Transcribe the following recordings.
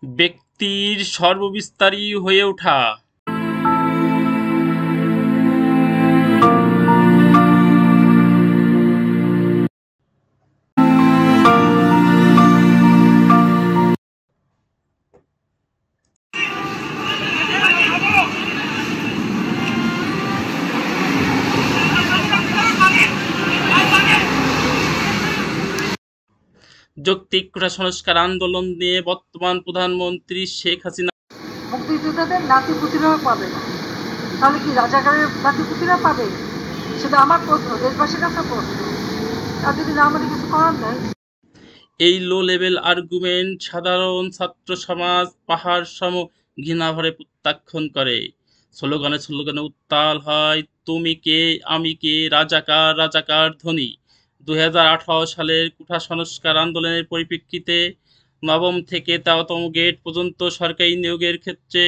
ব্যক্তির সর্ববিস্তারী হয়ে ওঠা। যৌক্তিক কোটা সংস্কার আন্দোলন নিয়ে বর্তমান প্রধানমন্ত্রী শেখ হাসিনা মুক্তিযোদ্ধাদের নাতিপুতিরাও পাবে না, তাহলে কি রাজাকারের নাতিপুতিরা পাবে? সেটা আমার প্রশ্ন, দেশবাসীর কাছে প্রশ্ন। আর যদি না আমাদের কিছু করার নেই। এই লো লেভেল আর্গুমেন্ট সাধারণ ছাত্র সমাজ পাহাড় সম ঘৃণাভরে প্রত্যাখ্যান করে। স্লোগানে স্লোগানে উত্তাল হয় তুমি কে আমি কে, রাজাকার রাজাকার ধ্বনি। 2018 সালের কোটা সংস্কার আন্দোলনের পরিপ্রেক্ষিতে নবম থেকে 13তম গ্রেড পর্যন্ত সরকারি নিয়োগের ক্ষেত্রে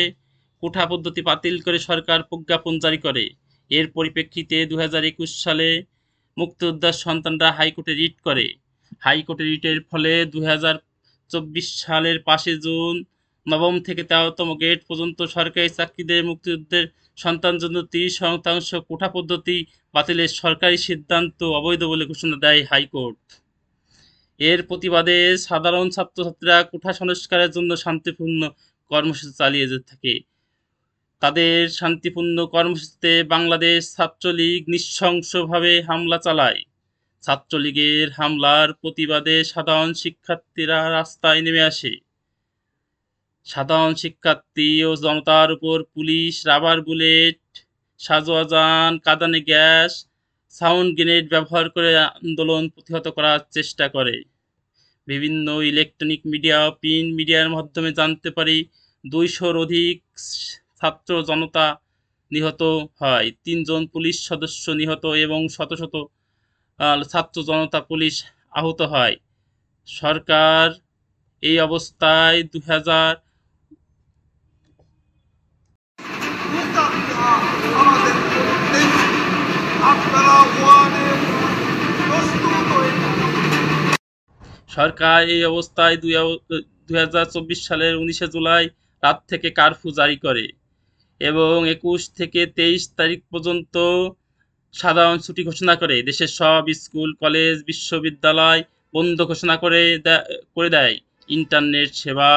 কোটা পদ্ধতি বাতিল করে সরকার প্রজ্ঞাপন জারি করে। এর পরিপ্রেক্ষিতে 2021 সালে মুক্তিযোদ্ধার সন্তানরা হাইকোর্টে রিট করে। হাইকোর্টে রিটের ফলে 2024 সালের 5 জুন নবম থেকে 13তম গ্রেড পর্যন্ত সরকারি চাকরিদের মুক্তিযুদ্ধের সন্তান জন্য 30% কোটা পদ্ধতি বাতিলের সরকারি সিদ্ধান্ত অবৈধ বলে ঘোষণা দেয় হাইকোর্ট। এর প্রতিবাদে সাধারণ ছাত্রছাত্রীরা কোটা সংস্কারের জন্য শান্তিপূর্ণ কর্মসূচি চালিয়ে যেতে থাকে। তাদের শান্তিপূর্ণ কর্মসূচিতে বাংলাদেশ ছাত্রলীগ নৃশংসভাবে হামলা চালায়। ছাত্রলীগের হামলার প্রতিবাদে সাধারণ শিক্ষার্থীরা রাস্তায় নেমে আসে। সাধারণ শিক্ষার্থী ও জনতার উপর পুলিশ রাবার বুলেট, সাজোয়াজান, কাঁদানে গ্যাস, সাউন্ড গ্রেনেড ব্যবহার করে আন্দোলন প্রতিহত করার চেষ্টা করে। বিভিন্ন ইলেকট্রনিক মিডিয়া ও প্রিন্ট মিডিয়ার মাধ্যমে জানতে পারি 200-র অধিক ছাত্র জনতা নিহত হয়, 3 জন পুলিশ সদস্য নিহত এবং শত শত ছাত্র জনতা পুলিশ আহত হয়। সরকার এই অবস্থায় 2000 2024 সালের 19 জুলাই রাত থেকে কারফিউ জারি করে এবং 21 থেকে 23 তারিখ পর্যন্ত সাধারণ ছুটি ঘোষণা করে। দেশের সব স্কুল কলেজ বিশ্ববিদ্যালয় বন্ধ ঘোষণা করে দেয়। ইন্টারনেট সেবা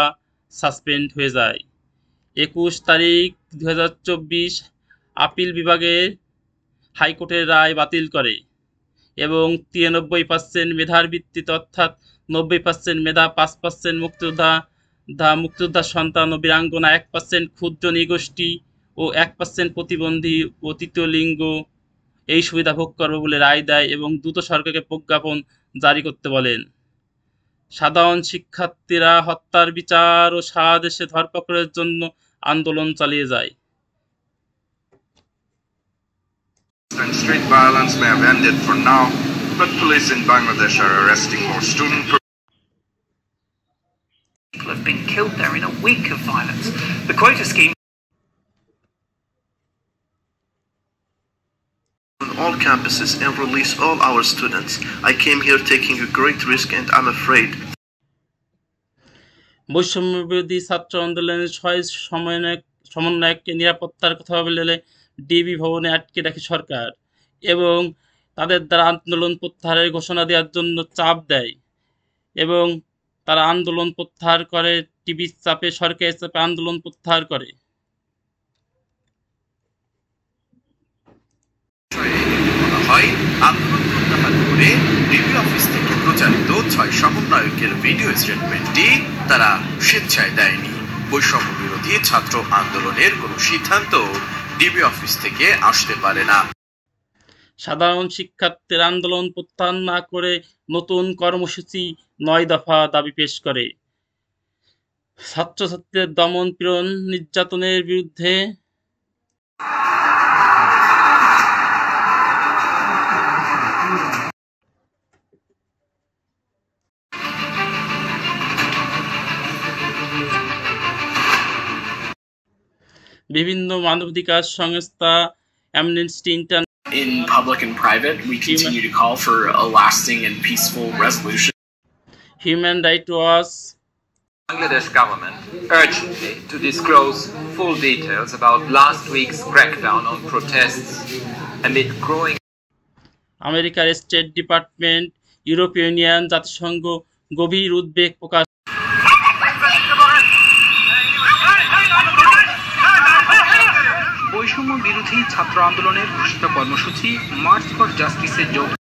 সাসপেন্ড হয়ে যায়। 21 তারিখ 2024 আপিল বিভাগে হাইকোর্টের রায় বাতিল করে এবং 93% মেধার ভিত্তিতে অর্থাৎ 90% মেধা, 5% মুক্তিযোদ্ধার সন্তান ও বীরাঙ্গনা, 1% ক্ষুদ্র নৃগোষ্ঠী ও 1% প্রতিবন্ধী ও তৃতীয় লিঙ্গ এই সুবিধা ভোগ করবে বলে রায় দেয় এবং দ্রুত সরকারকে প্রজ্ঞাপন জারি করতে বলেন। সাধারণ শিক্ষার্থীরা হত্যার বিচার ও সারা দেশে ধরপাকড়ের জন্য আন্দোলন চালিয়ে যায়। And street violence may have ended for now, but police in Bangladesh are arresting more students. People have been killed there in a week of violence. The quota scheme on all campuses and release all our students. I came here taking a great risk and I'm afraid. বৈষম্যবিরোধী ছাত্র আন্দোলনের সমন্বয়ককে নিরাপত্তার কথা বলে DB ভবনে আটকে রাখে সরকার এবং তাদের দ্বারা আন্দোলন প্রত্যাহারের ঘোষণা দেওয়ার জন্য চাপ দেয় এবং তারা আন্দোলন প্রত্যাহার করে। টিভির চাপে, সরকারের চাপে আন্দোলন প্রত্যাহার করে। আন্দোলন প্রত্যাহার করে ডিবি অফিস থেকে প্রচারিত 6 সমন্বয়কের ভিডিও স্টেটমেন্টটি তারা স্বেচ্ছায় দেয়নি। বৈষম্য বিরোধী ছাত্র আন্দোলনের কোনো সিদ্ধান্ত ডিবি অফিস থেকে আসতে পারে না। সাধারণ শিক্ষার্থীর আন্দোলন প্রত্যাহার না করে নতুন কর্মসূচি 9 দফা দাবি পেশ করে। ছাত্রছাত্রীদের দমন পীড়ন নির্যাতনের বিরুদ্ধে বিভিন্ন মানবাধিকার সংস্থা amnesty international In public and private, we continue to call for a lasting and peaceful resolution. Human Rights Watch Bangladesh government urgently to disclose full details about last week's crackdown on protests amid growing আমেরিকার state department, ইউরোপীয় union, জাতিসংঘ গভীর উদ্বেগ প্রকাশ। বৈষম্য বিরোধী ছাত্র আন্দোলনের ঘোষিত কর্মসূচি মার্চ ফর জাস্টিসের যৌথ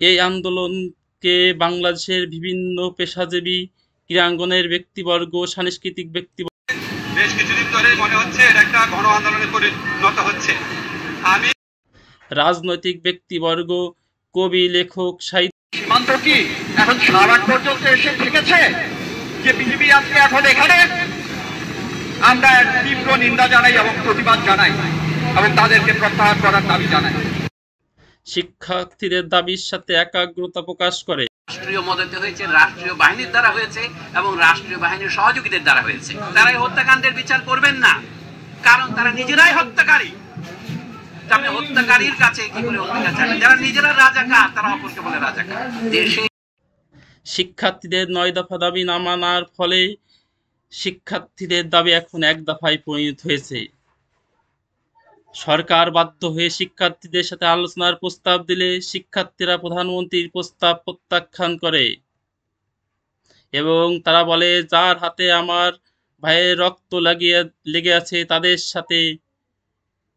এই আন্দোলনকে বাংলাদেশের বিভিন্ন পেশাজীবী, ক্রীড়াঙ্গনের ব্যক্তিবর্গ, সাংস্কৃতিক ব্যক্তিবর্গ বেশ কিছুদিন ধরে মনে হচ্ছে এটা একটা গণ আন্দোলনে পরিণত হচ্ছে। রাজনৈতিক ব্যক্তিবর্গ, কবি, লেখক, সাহিত্য সীমান্ত কি এখন সারাট পর্যন্ত এসে থেকেছে যে পৃথিবী আজকে এখন এখানে? আমরা তীব্র নিন্দা জানাই এবং প্রতিবাদ জানাই এবং তাদেরকে প্রত্যাহার করার দাবি জানাই। শিক্ষার্থীদের দাবির সাথে একাগ্রতা প্রকাশ করে। রাষ্ট্রীয় মদতে হয়েছে, রাষ্ট্রীয় বাহিনীর দ্বারা হয়েছে এবং রাষ্ট্রীয় বাহিনীর সহযোগীদের দ্বারা হয়েছে। তারা এই হত্যাকাণ্ডের বিচার করবেন না, কারণ তারা নিজেরাই হত্যাকারী। আপনি হত্যাকারীর কাছে কি করে অধিকার চান? যারা নিজেরা রাজাকার তারা অপরকে বলে রাজাকার। দেশে শিক্ষার্থীদের 9 দফা দাবি না মানার ফলে শিক্ষার্থীদের দাবি এখন 1 দফায় পরিণত হয়েছে। সরকার বাধ্য হয়ে শিক্ষার্থীদের সাথে আলোচনার প্রস্তাব দিলে শিক্ষার্থীরা প্রধানমন্ত্রীর প্রস্তাব প্রত্যাখ্যান করে এবং তারা বলে, যার হাতে আমার ভাইয়ের রক্ত লেগে আছে তাদের সাথে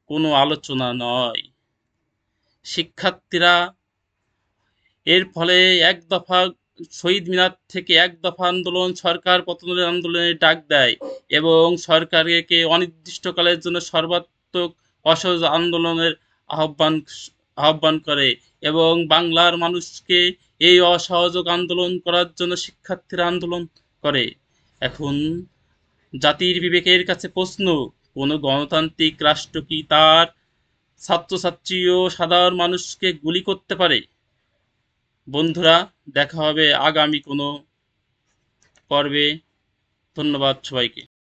কোনো আলোচনা নয়। শিক্ষার্থীরা এর ফলে 1 দফা শহীদ মিনার থেকে 1 দফা আন্দোলন, সরকার পতনের আন্দোলনের ডাক দেয় এবং সরকারকে অনির্দিষ্টকালের জন্য সর্বাত্মক অসহযোগ আন্দোলনের আহ্বান করে এবং বাংলার মানুষকে এই অসহযোগ আন্দোলন করার জন্য শিক্ষার্থীরা আন্দোলন করে। এখন জাতির বিবেকের কাছে প্রশ্ন, কোনো গণতান্ত্রিক রাষ্ট্র কি তার ছাত্রছাত্রী ও সাধারণ মানুষকে গুলি করতে পারে? বন্ধুরা, দেখা হবে আগামী কোনো পর্বে। ধন্যবাদ সবাইকে।